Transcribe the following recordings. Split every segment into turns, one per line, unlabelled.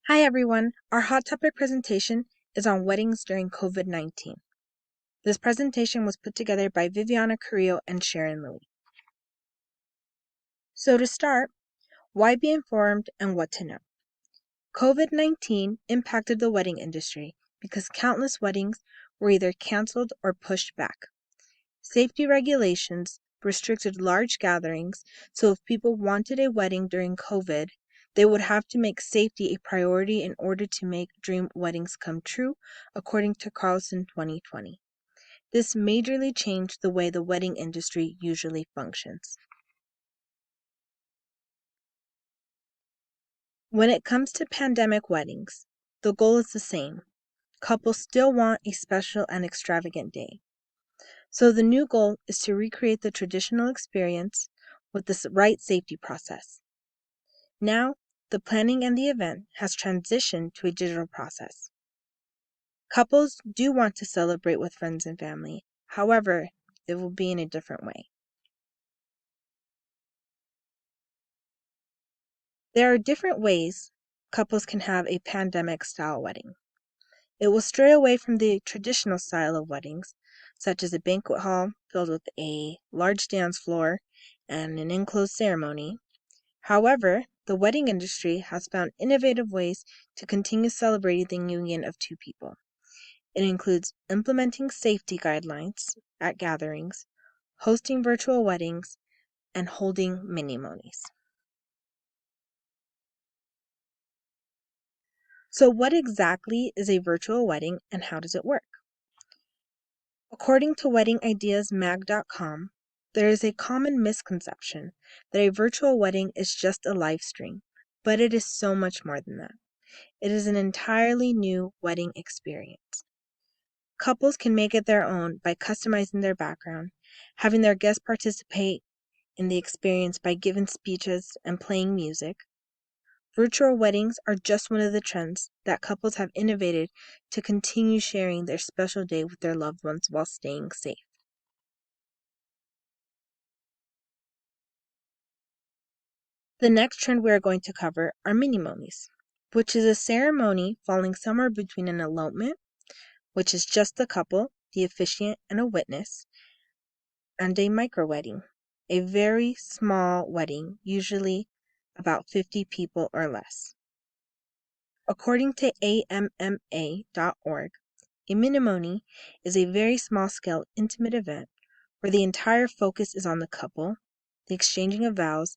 Hi everyone, our hot topic presentation is on weddings during COVID-19. This presentation was put together by Viviana Carrillo and Sharon Louie. So to start, why be informed and what to know? COVID-19 impacted the wedding industry because countless weddings were either canceled or pushed back. Safety regulations restricted large gatherings, so if people wanted a wedding during COVID, they would have to make safety a priority in order to make dream weddings come true, according to Carlson 2020. This majorly changed the way the wedding industry usually functions. When it comes to pandemic weddings, the goal is the same. Couples still want a special and extravagant day. So the new goal is to recreate the traditional experience with the right safety process. Now, the planning and the event has transitioned to a digital process. Couples do want to celebrate with friends and family. However, it will be in a different way. There are different ways couples can have a pandemic-style wedding. It will stray away from the traditional style of weddings, such as a banquet hall filled with a large dance floor and an enclosed ceremony. However, the wedding industry has found innovative ways to continue celebrating the union of two people. It includes implementing safety guidelines at gatherings, hosting virtual weddings, and holding Minimonies. So, what exactly is a virtual wedding and how does it work? According to weddingideasmag.com, there is a common misconception that a virtual wedding is just a live stream, but it is so much more than that. It is an entirely new wedding experience. Couples can make it their own by customizing their background, having their guests participate in the experience by giving speeches and playing music. Virtual weddings are just one of the trends that couples have innovated to continue sharing their special day with their loved ones while staying safe. The next trend we are going to cover are Minimonies, which is a ceremony falling somewhere between an elopement, which is just the couple, the officiant, and a witness, and a micro-wedding, a very small wedding, usually about 50 people or less. According to AMMA.org, a minimonie is a very small-scale intimate event where the entire focus is on the couple, the exchanging of vows,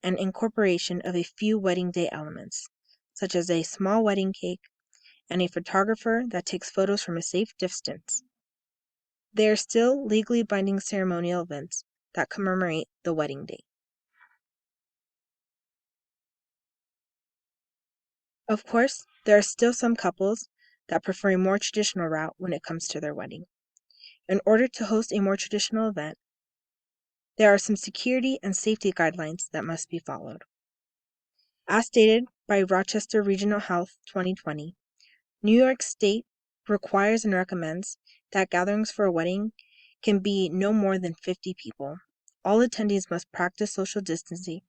and incorporation of a few wedding day elements, such as a small wedding cake and a photographer that takes photos from a safe distance. They are still legally binding ceremonial events that commemorate the wedding date. Of course, there are still some couples that prefer a more traditional route when it comes to their wedding. In order to host a more traditional event, there are some security and safety guidelines that must be followed. As stated by Rochester Regional Health 2020, New York State requires and recommends that gatherings for a wedding can be no more than 50 people. All attendees must practice social distancing,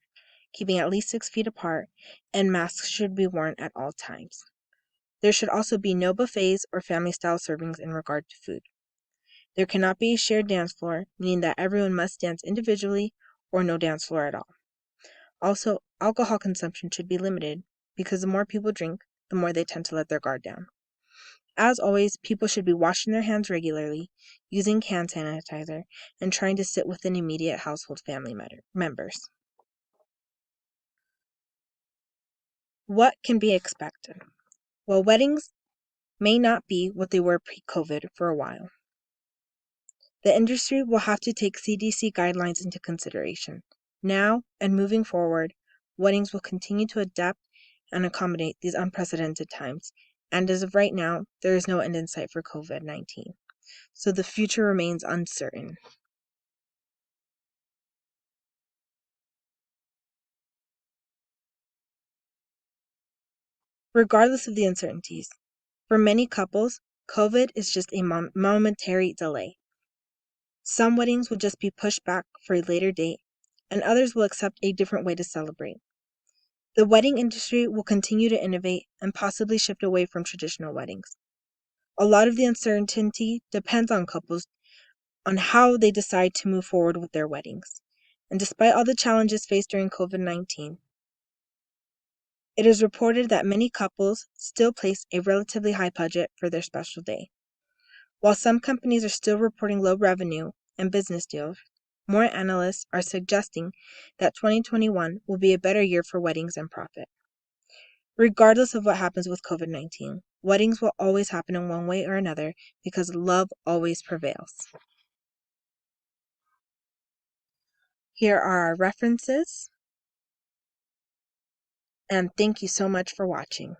keeping at least 6 feet apart, and masks should be worn at all times. There should also be no buffets or family-style servings in regard to food. There cannot be a shared dance floor, meaning that everyone must dance individually or no dance floor at all. Also, alcohol consumption should be limited because the more people drink, the more they tend to let their guard down. As always, people should be washing their hands regularly, using hand sanitizer, and trying to sit within immediate household family members. What can be expected? Well, weddings may not be what they were pre-COVID for a while. The industry will have to take CDC guidelines into consideration. Now and moving forward, weddings will continue to adapt and accommodate these unprecedented times, and as of right now, there is no end in sight for COVID-19. So the future remains uncertain. Regardless of the uncertainties, for many couples, COVID is just a momentary delay. Some weddings will just be pushed back for a later date, and others will accept a different way to celebrate. The wedding industry will continue to innovate and possibly shift away from traditional weddings. A lot of the uncertainty depends on couples on how they decide to move forward with their weddings. And despite all the challenges faced during COVID-19, it is reported that many couples still place a relatively high budget for their special day. While some companies are still reporting low revenue and business deals, more analysts are suggesting that 2021 will be a better year for weddings and profit. Regardless of what happens with COVID-19, weddings will always happen in one way or another because love always prevails. Here are our references, and thank you so much for watching.